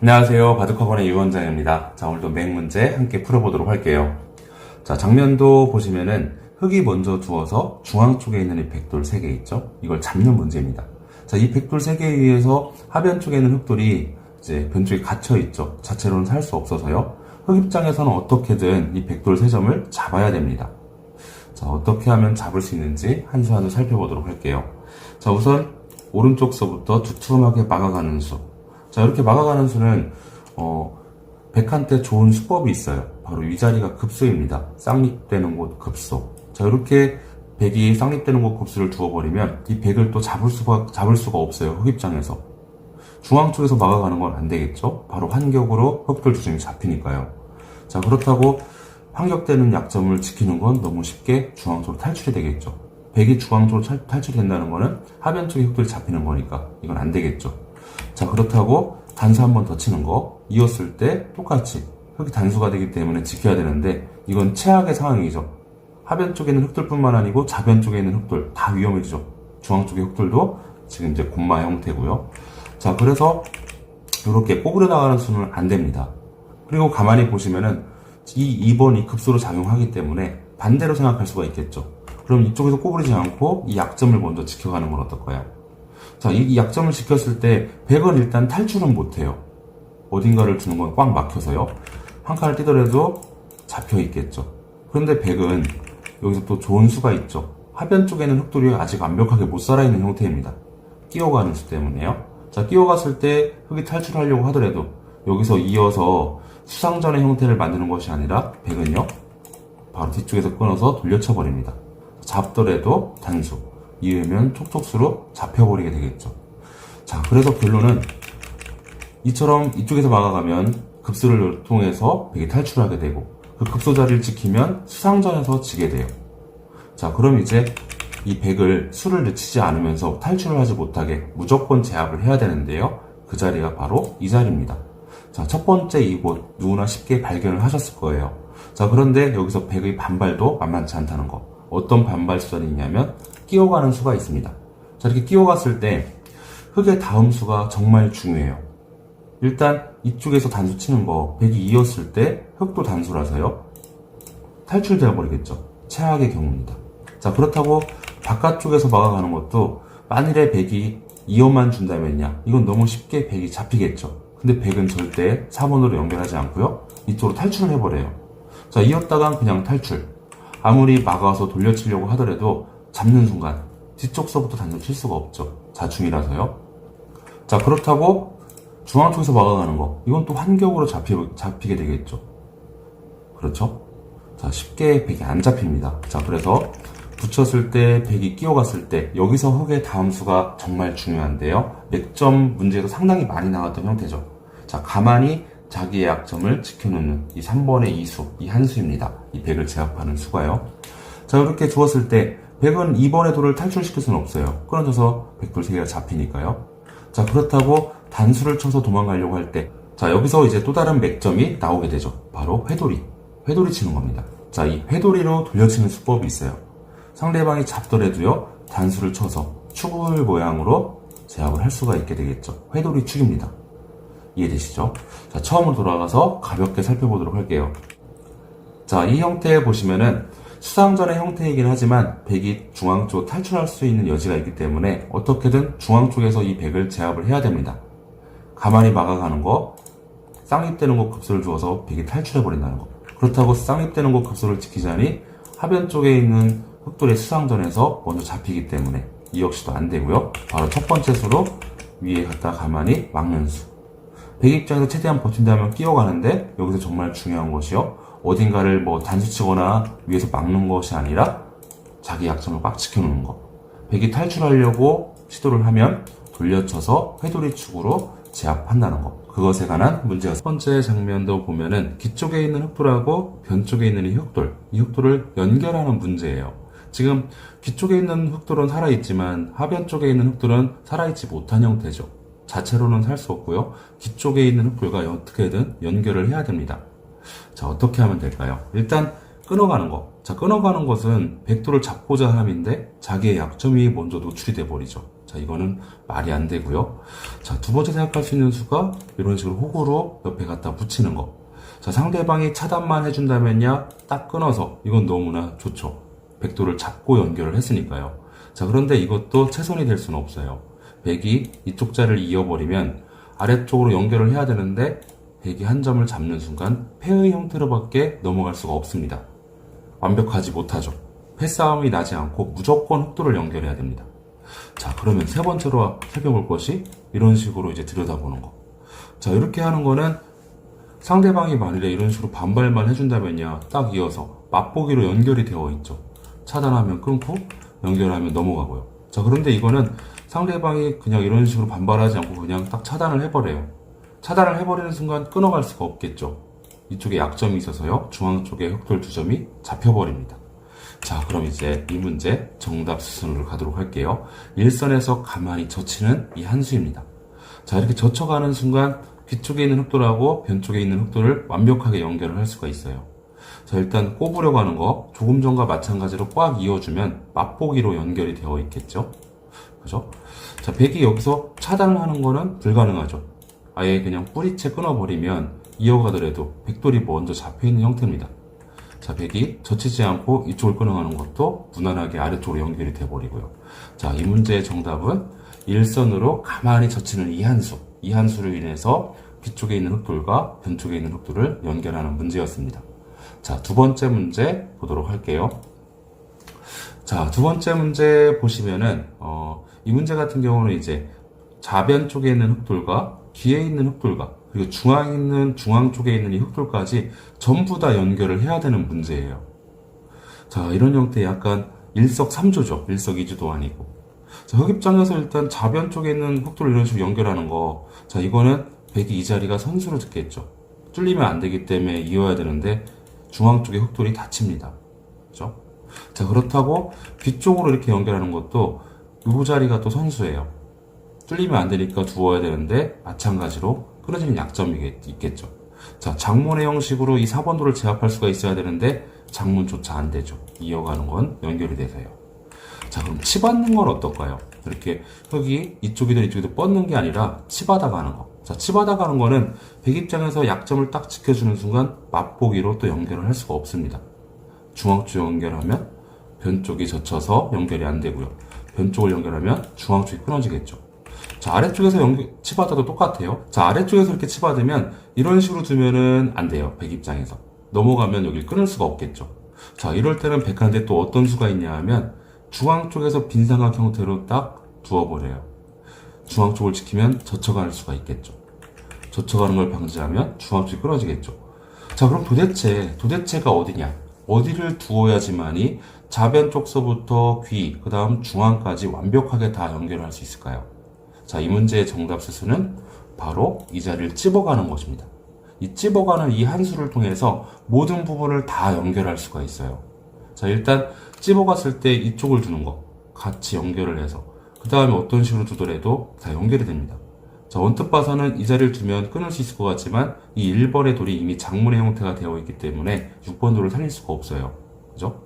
안녕하세요. 바둑학원의 유원장입니다. 자, 오늘도 맹 문제 함께 풀어보도록 할게요. 자, 장면도 보시면은 흙이 먼저 두어서 중앙 쪽에 있는 이 백돌 3개 있죠? 이걸 잡는 문제입니다. 자, 이 백돌 3개에 의해서 하변 쪽에 있는 흙돌이 이제 변 쪽에 갇혀 있죠. 자체로는 살 수 없어서요. 흙 입장에서는 어떻게든 이 백돌 3점을 잡아야 됩니다. 자, 어떻게 하면 잡을 수 있는지 한 수 한 수 살펴보도록 할게요. 자, 우선 오른쪽서부터 두툼하게 막아가는 수. 자, 이렇게 막아가는 수는 백한테 좋은 수법이 있어요. 바로 이 자리가 급소입니다. 쌍립되는 곳 급소. 자, 이렇게 백이 쌍립되는 곳 급소를 두어버리면 이 백을 또 잡을 수가 없어요. 흙 입장에서. 중앙 쪽에서 막아가는 건 안 되겠죠. 바로 환격으로 흙돌 두 점이 잡히니까요. 자, 그렇다고 환격되는 약점을 지키는 건 너무 쉽게 중앙 쪽으로 탈출이 되겠죠. 백이 중앙 쪽으로 탈출이 된다는 거는 하변 쪽에 흙돌이 잡히는 거니까 이건 안 되겠죠. 자, 그렇다고 단수 한 번 더 치는 거, 이었을 때 똑같이 흙이 단수가 되기 때문에 지켜야 되는데 이건 최악의 상황이죠. 하변 쪽에 있는 흙돌뿐만 아니고 좌변 쪽에 있는 흙돌 다 위험해지죠. 중앙 쪽의 흙돌도 지금 이제 곤마 형태고요. 자, 그래서 이렇게 꼬부려 나가는 수는 안 됩니다. 그리고 가만히 보시면은 이 2번이 급소로 작용하기 때문에 반대로 생각할 수가 있겠죠. 그럼 이쪽에서 꼬부리지 않고 이 약점을 먼저 지켜가는 건 어떨까요? 자, 이 약점을 지켰을 때 백은 일단 탈출은 못해요. 어딘가를 두는 건 꽉 막혀서요. 한 칸을 뛰더라도 잡혀 있겠죠. 그런데 백은 여기서 또 좋은 수가 있죠. 하변 쪽에는 흙돌이 아직 완벽하게 못 살아있는 형태입니다. 끼어가는 수 때문에요. 자, 끼어갔을 때 흙이 탈출하려고 하더라도 여기서 이어서 수상전의 형태를 만드는 것이 아니라 백은요, 바로 뒤쪽에서 끊어서 돌려쳐 버립니다. 잡더라도 단수, 이으면 촉촉수로 잡혀버리게 되겠죠. 자, 그래서 결론은 이처럼 이쪽에서 막아가면 급소를 통해서 백이 탈출하게 되고 그 급소 자리를 지키면 수상전에서 지게 돼요. 자, 그럼 이제 이 백을 수를 늦추지 않으면서 탈출을 하지 못하게 무조건 제압을 해야 되는데요. 그 자리가 바로 이 자리입니다. 자, 첫 번째 이곳 누구나 쉽게 발견을 하셨을 거예요. 자, 그런데 여기서 백의 반발도 만만치 않다는 거. 어떤 반발 수단이 있냐면 끼어가는 수가 있습니다. 자, 이렇게 끼어갔을 때 흙의 다음 수가 정말 중요해요. 일단 이쪽에서 단수 치는 거 백이 이었을 때 흙도 단수라서요. 탈출되어 버리겠죠. 최악의 경우입니다. 자, 그렇다고 바깥쪽에서 막아가는 것도 만일에 백이 이어만 준다면야 이건 너무 쉽게 백이 잡히겠죠. 근데 백은 절대 4번으로 연결하지 않고요. 이쪽으로 탈출을 해버려요. 자, 이었다간 그냥 탈출. 아무리 막아서 돌려치려고 하더라도 잡는 순간 뒤쪽서부터 단수 칠 수가 없죠. 자중이라서요. 자, 그렇다고 중앙 쪽에서 막아가는 거, 이건 또 환격으로 잡히게 되겠죠. 그렇죠? 자, 쉽게 백이 안 잡힙니다. 자, 그래서 붙였을 때 백이 끼어갔을 때 여기서 흙의 다음 수가 정말 중요한데요. 맥점 문제에서 상당히 많이 나왔던 형태죠. 자, 가만히 자기의 약점을 지켜놓는 이 3번의 이 수, 이 한 수입니다. 이 백을 제압하는 수가요. 자, 이렇게 주었을 때 백은 2번의 돌을 탈출시킬 수는 없어요. 끊어져서 백돌 3개가 잡히니까요. 자, 그렇다고 단수를 쳐서 도망가려고 할 때, 자, 여기서 이제 또 다른 맥점이 나오게 되죠. 바로 회돌이 치는 겁니다. 자, 이 회돌이로 돌려치는 수법이 있어요. 상대방이 잡더라도요, 단수를 쳐서 축을 모양으로 제압을 할 수가 있게 되겠죠. 회돌이 축입니다. 이해되시죠? 자, 처음으로 돌아가서 가볍게 살펴보도록 할게요. 자, 이 형태에 보시면은 수상전의 형태이긴 하지만 백이 중앙 쪽 탈출할 수 있는 여지가 있기 때문에 어떻게든 중앙 쪽에서 이 백을 제압을 해야 됩니다. 가만히 막아가는 거, 쌍립되는 곳 급소를 주어서 백이 탈출해버린다는 거. 그렇다고 쌍립되는 곳 급소를 지키자니 하변 쪽에 있는 흙돌의 수상전에서 먼저 잡히기 때문에 이 역시도 안 되고요. 바로 첫 번째 수로 위에 갖다 가만히 막는 수. 백 입장에서 최대한 버틴다면 끼어가는데 여기서 정말 중요한 것이요. 어딘가를 단수치거나 위에서 막는 것이 아니라 자기 약점을 꽉 지켜놓는 것. 백이 탈출하려고 시도를 하면 돌려쳐서 회돌이 축으로 제압한다는 것. 그것에 관한 문제가 첫 번째 장면도 보면은 뒤쪽에 있는 흙돌하고 변 쪽에 있는 이 흙돌을 연결하는 문제예요. 지금 뒤쪽에 있는 흙돌은 살아있지만 하변 쪽에 있는 흙돌은 살아있지 못한 형태죠. 자체로는 살 수 없고요. 뒤쪽에 있는 흙돌과 어떻게든 연결을 해야 됩니다. 자, 어떻게 하면 될까요? 일단 끊어가는 것. 자, 끊어가는 것은 백돌을 잡고자 함인데 자기의 약점이 먼저 노출이 돼 버리죠. 자, 이거는 말이 안 되고요. 자, 두 번째 생각할 수 있는 수가 이런 식으로 호구로 옆에 갖다 붙이는 거. 자, 상대방이 차단만 해준다면야 딱 끊어서 이건 너무나 좋죠. 백도를 잡고 연결을 했으니까요. 자, 그런데 이것도 최선이 될 수는 없어요. 백이 이쪽 자리를 이어버리면 아래쪽으로 연결을 해야 되는데 백이 한 점을 잡는 순간 패의 형태로밖에 넘어갈 수가 없습니다. 완벽하지 못하죠. 패싸움이 나지 않고 무조건 흑도를 연결해야 됩니다. 자, 그러면 세 번째로 살펴볼 것이 이런 식으로 이제 들여다보는 거. 자, 이렇게 하는 거는 상대방이 만일에 이런 식으로 반발만 해준다면야 딱 이어서 맛보기로 연결이 되어 있죠. 차단하면 끊고 연결하면 넘어가고요. 자, 그런데 이거는 상대방이 그냥 이런 식으로 반발하지 않고 그냥 딱 차단을 해버려요. 차단을 해버리는 순간 끊어갈 수가 없겠죠. 이쪽에 약점이 있어서요. 중앙 쪽에 흑돌 두 점이 잡혀버립니다. 자, 그럼 이제 이 문제 정답 수순으로 가도록 할게요. 일선에서 가만히 젖히는 이 한 수입니다. 자, 이렇게 젖혀가는 순간 뒤쪽에 있는 흑돌하고 변 쪽에 있는 흑돌을 완벽하게 연결을 할 수가 있어요. 자, 일단 꼽으려고 하는 거 조금 전과 마찬가지로 꽉 이어주면 맛보기로 연결이 되어 있겠죠. 그죠? 자, 백이 여기서 차단을 하는 거는 불가능하죠. 아예 그냥 뿌리채 끊어버리면 이어가더라도 백돌이 먼저 잡혀있는 형태입니다. 자, 백이 젖히지 않고 이쪽을 끊어가는 것도 무난하게 아래쪽으로 연결이 되어버리고요. 자, 이 문제의 정답은 일선으로 가만히 젖히는 이 한 수. 이 한 수로 인해서 뒤쪽에 있는 흑돌과 변 쪽에 있는 흑돌을 연결하는 문제였습니다. 자, 두 번째 문제 보도록 할게요. 자, 두 번째 문제 보시면은 이 문제 같은 경우는 이제 좌변 쪽에 있는 흑돌과 뒤에 있는 흑돌과 그리고 중앙 쪽에 있는 이 흑돌까지 전부 다 연결을 해야 되는 문제예요. 자, 이런 형태 약간 일석삼조죠. 일석이조도 아니고. 자, 흑 입장에서 일단 좌변 쪽에 있는 흑돌을 이런 식으로 연결하는 거. 자, 이거는 백이 이 자리가 선수로 듣겠죠. 뚫리면 안 되기 때문에 이어야 되는데 중앙 쪽에 흑돌이 닫힙니다. 그죠? 자, 그렇다고 뒤쪽으로 이렇게 연결하는 것도 이 자리가 또 선수예요. 뚫리면 안 되니까 두어야 되는데 마찬가지로 끊어지는 약점이 있겠죠. 자, 장문의 형식으로 이 4번도를 제압할 수가 있어야 되는데 장문조차 안 되죠. 이어가는 건 연결이 돼서요. 자, 그럼 치받는 건 어떨까요? 이렇게 흙이 이쪽이든 이쪽이든 뻗는 게 아니라 치받아 가는 거. 자, 치받아 가는 거는 백 입장에서 약점을 딱 지켜주는 순간 맛보기로 또 연결을 할 수가 없습니다. 중앙 쪽 연결하면 변 쪽이 젖혀서 연결이 안 되고요. 변 쪽을 연결하면 중앙 쪽이 끊어지겠죠. 자, 아래쪽에서 치받아도 똑같아요. 자, 아래쪽에서 이렇게 치받으면 이런 식으로 두면은 안 돼요. 백 입장에서. 넘어가면 여기 끊을 수가 없겠죠. 자, 이럴 때는 백한테 또 어떤 수가 있냐 하면 중앙 쪽에서 빈삼각 형태로 딱 두어버려요. 중앙 쪽을 지키면 젖혀갈 수가 있겠죠. 젖혀가는 걸 방지하면 중앙 쪽이 끊어지겠죠. 자, 그럼 도대체가 어디냐? 어디를 두어야지만이 좌변 쪽서부터 귀, 그 다음 중앙까지 완벽하게 다 연결할 수 있을까요? 자, 이 문제의 정답 수수는 바로 이 자리를 찝어가는 것입니다. 이 찝어가는 이 한 수를 통해서 모든 부분을 다 연결할 수가 있어요. 자, 일단 찝어갔을 때 이쪽을 두는 거 같이 연결을 해서 그 다음에 어떤 식으로 두더라도 다 연결이 됩니다. 자, 언뜻 봐서는 이 자리를 두면 끊을 수 있을 것 같지만 이 1번의 돌이 이미 장문의 형태가 되어 있기 때문에 6번 돌을 살릴 수가 없어요. 그죠?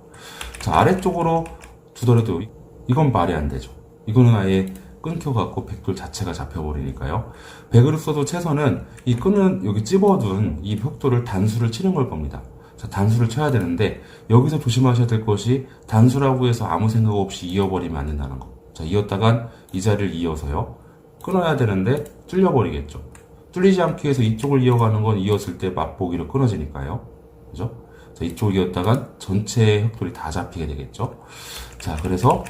자, 아래쪽으로 두더라도 이건 말이 안 되죠. 이거는 아예 끊겨갖고 백돌 자체가 잡혀버리니까요. 백으로서도 최선은 이 끈은 여기 찝어둔 이 흑돌을 단수를 치는 걸 겁니다. 자, 단수를 쳐야 되는데 여기서 조심하셔야 될 것이 단수라고 해서 아무 생각 없이 이어버리면 안 된다는 거. 자, 이었다간 이 자리를 이어서요. 끊어야 되는데 뚫려버리겠죠. 뚫리지 않기 위해서 이쪽을 이어가는 건 이었을 때 맛보기로 끊어지니까요. 그죠? 자, 이쪽을 이었다간 전체의 흑돌이 다 잡히게 되겠죠. 자, 그래서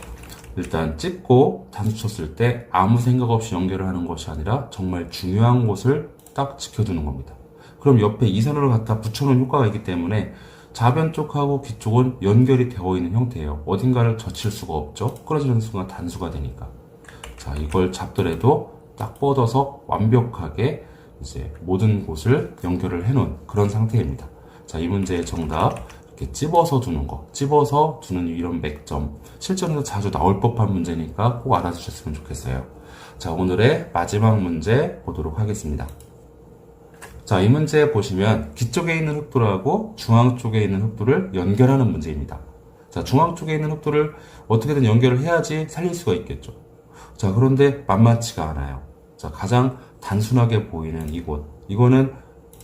일단 찍고 단수 쳤을 때 아무 생각 없이 연결을 하는 것이 아니라 정말 중요한 곳을 딱 지켜두는 겁니다. 그럼 옆에 이선으로 갖다 붙여놓은 효과가 있기 때문에 좌변 쪽하고 귀 쪽은 연결이 되어 있는 형태예요. 어딘가를 젖힐 수가 없죠. 끊어지는 순간 단수가 되니까. 자, 이걸 잡더라도 딱 뻗어서 완벽하게 이제 모든 곳을 연결을 해놓은 그런 상태입니다. 자, 이 문제의 정답. 이렇게 찝어서 두는 거, 찝어서 두는 이런 맥점 실전에서 자주 나올 법한 문제니까 꼭 알아주셨으면 좋겠어요. 자, 오늘의 마지막 문제 보도록 하겠습니다. 자, 이 문제 보시면 귀 쪽에 있는 흑돌하고 중앙 쪽에 있는 흑돌을 연결하는 문제입니다. 자, 중앙 쪽에 있는 흑돌을 어떻게든 연결을 해야지 살릴 수가 있겠죠. 자, 그런데 만만치가 않아요. 자, 가장 단순하게 보이는 이거는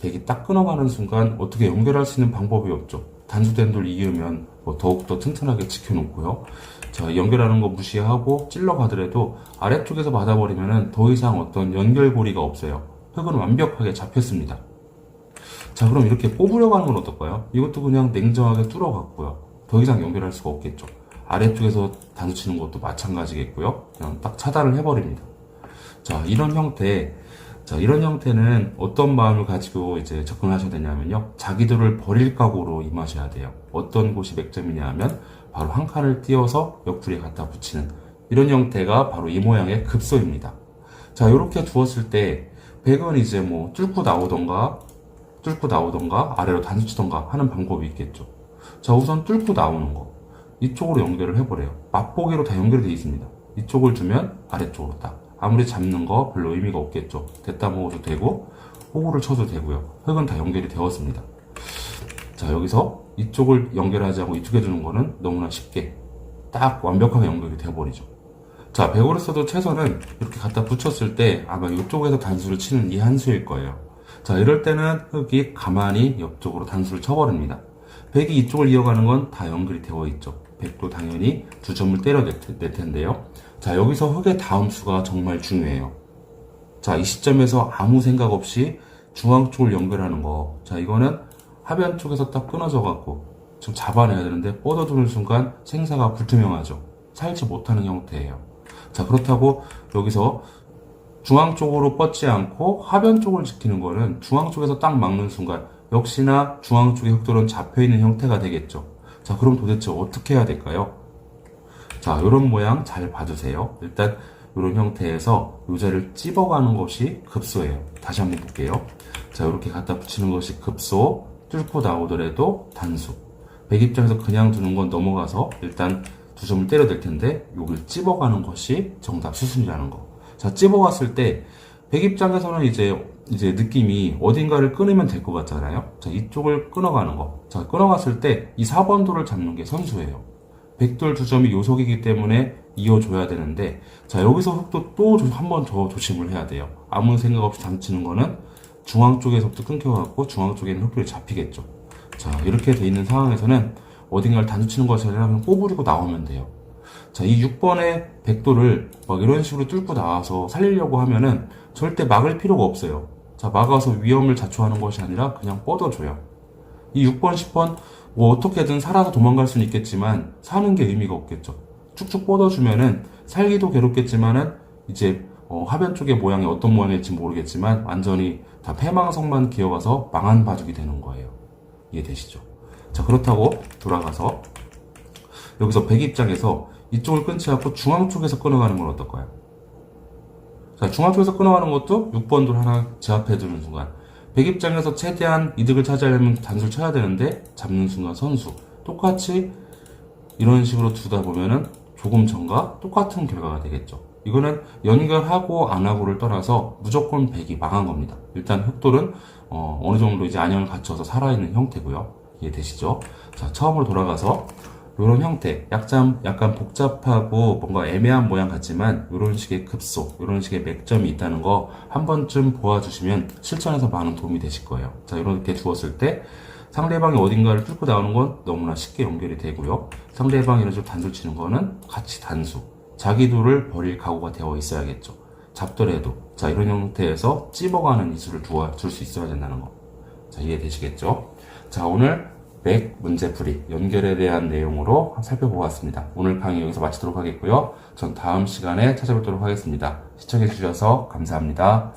백이 딱 끊어가는 순간 어떻게 연결할 수 있는 방법이 없죠. 단수된 돌 이으면 뭐 더욱더 튼튼하게 지켜놓고요. 자, 연결하는 거 무시하고 찔러가더라도 아래쪽에서 맞아버리면은 더 이상 어떤 연결고리가 없어요. 흙은 완벽하게 잡혔습니다. 자, 그럼 이렇게 뽑으려고 하는 건 어떨까요? 이것도 그냥 냉정하게 뚫어갖고요. 더 이상 연결할 수가 없겠죠. 아래쪽에서 단수 치는 것도 마찬가지겠고요. 그냥 딱 차단을 해버립니다. 자, 이런 형태는 어떤 마음을 가지고 이제 접근하셔야 되냐면요. 자기들을 버릴 각오로 임하셔야 돼요. 어떤 곳이 맥점이냐 하면 바로 한 칸을 띄어서 옆구리에 갖다 붙이는 이런 형태가 바로 이 모양의 급소입니다. 자, 이렇게 두었을 때 백은 이제 뭐 뚫고 나오던가 아래로 단수 치던가 하는 방법이 있겠죠. 자, 우선 뚫고 나오는 거. 이쪽으로 연결을 해버려요. 맛보기로 다 연결이 되어 있습니다. 이쪽을 주면 아래쪽으로 딱. 아무리 잡는 거 별로 의미가 없겠죠. 됐다 먹어도 되고 호구를 쳐도 되고요. 흙은 다 연결이 되었습니다. 자, 여기서 이쪽을 연결하지 않고 이쪽에 두는 거는 너무나 쉽게 딱 완벽하게 연결이 되어버리죠. 자, 백으로서도 최선은 이렇게 갖다 붙였을 때 아마 이쪽에서 단수를 치는 이 한 수일 거예요. 자, 이럴 때는 흙이 가만히 옆쪽으로 단수를 쳐버립니다. 백이 이쪽을 이어가는 건 다 연결이 되어 있죠. 백도 당연히 두 점을 때려낼 텐데요. 자, 여기서 흙의 다음 수가 정말 중요해요. 자, 이 시점에서 아무 생각 없이 중앙 쪽을 연결하는 거. 자, 이거는 하변 쪽에서 딱 끊어져 갖고 좀 잡아내야 되는데 뻗어두는 순간 생사가 불투명하죠. 살지 못하는 형태예요. 자, 그렇다고 여기서 중앙 쪽으로 뻗지 않고 하변 쪽을 지키는 거는 중앙 쪽에서 딱 막는 순간 역시나 중앙 쪽의 흙돌은 잡혀있는 형태가 되겠죠. 자, 그럼 도대체 어떻게 해야 될까요? 자, 이런 모양 잘 봐주세요. 일단 이런 형태에서 요자를 찝어가는 것이 급소예요. 다시 한번 볼게요. 자, 이렇게 갖다 붙이는 것이 급소, 뚫고 나오더라도 단수. 백 입장에서 그냥 두는 건 넘어가서 일단 두 점을 때려댈 텐데 여기를 찝어가는 것이 정답 수순이라는 거. 자, 찝어갔을 때 백 입장에서는 이제 느낌이 어딘가를 끊으면 될 것 같잖아요. 자, 이쪽을 끊어가는 거. 자, 끊어갔을 때 이 4번 돌을 잡는 게 선수예요. 백돌 두 점이 요속이기 때문에 이어줘야 되는데, 자, 여기서 흙도 또 한 번 더 조심을 해야 돼요. 아무 생각 없이 단치는 거는 중앙 쪽에서부터 끊겨갖고 중앙 쪽에는 흙돌이 잡히겠죠. 자, 이렇게 돼 있는 상황에서는 어딘가를 단수 치는 것이 아니라 그냥 꼬부리고 나오면 돼요. 자, 이 6번의 백돌을 막 이런 식으로 뚫고 나와서 살리려고 하면은 절대 막을 필요가 없어요. 자, 막아서 위험을 자초하는 것이 아니라 그냥 뻗어줘요. 이 6번, 10번 뭐 어떻게든 살아서 도망갈 수는 있겠지만 사는 게 의미가 없겠죠. 쭉쭉 뻗어주면은 살기도 괴롭겠지만은 이제 하변 쪽의 모양이 어떤 모양일지 모르겠지만 완전히 다 패망성만 기어가서 망한 바둑이 되는 거예요. 이해되시죠? 자, 그렇다고 돌아가서 여기서 백 입장에서 이쪽을 끊지 않고 중앙 쪽에서 끊어가는 건 어떨까요? 자, 중앙 쪽에서 끊어가는 것도 6번 돌 하나 제압해 두는 순간 백 입장에서 최대한 이득을 차지하려면 단수를 쳐야 되는데 잡는 순간 선수. 똑같이 이런 식으로 두다 보면은 조금 전과 똑같은 결과가 되겠죠. 이거는 연결하고 안 하고를 떠나서 무조건 백이 망한 겁니다. 일단 흑돌은 어느 정도 이제 안형을 갖춰서 살아있는 형태고요. 이해되시죠? 자, 처음으로 돌아가서 이런 형태, 약간 복잡하고 뭔가 애매한 모양 같지만 이런 식의 급소, 이런 식의 맥점이 있다는 거 한 번쯤 보아주시면 실전에서 많은 도움이 되실 거예요. 자, 이렇게 두었을 때 상대방이 어딘가를 뚫고 나오는 건 너무나 쉽게 연결이 되고요. 상대방이 이런 식으로 단수 치는 거는 같이 단수, 자기 돌을 버릴 각오가 되어 있어야겠죠. 잡더라도 자, 이런 형태에서 찝어가는 이수를 둘 수 있어야 된다는 거. 자, 이해되시겠죠? 자, 오늘 맥 문제풀이 연결에 대한 내용으로 살펴보았습니다. 오늘 강의 여기서 마치도록 하겠고요. 전 다음 시간에 찾아뵙도록 하겠습니다. 시청해 주셔서 감사합니다.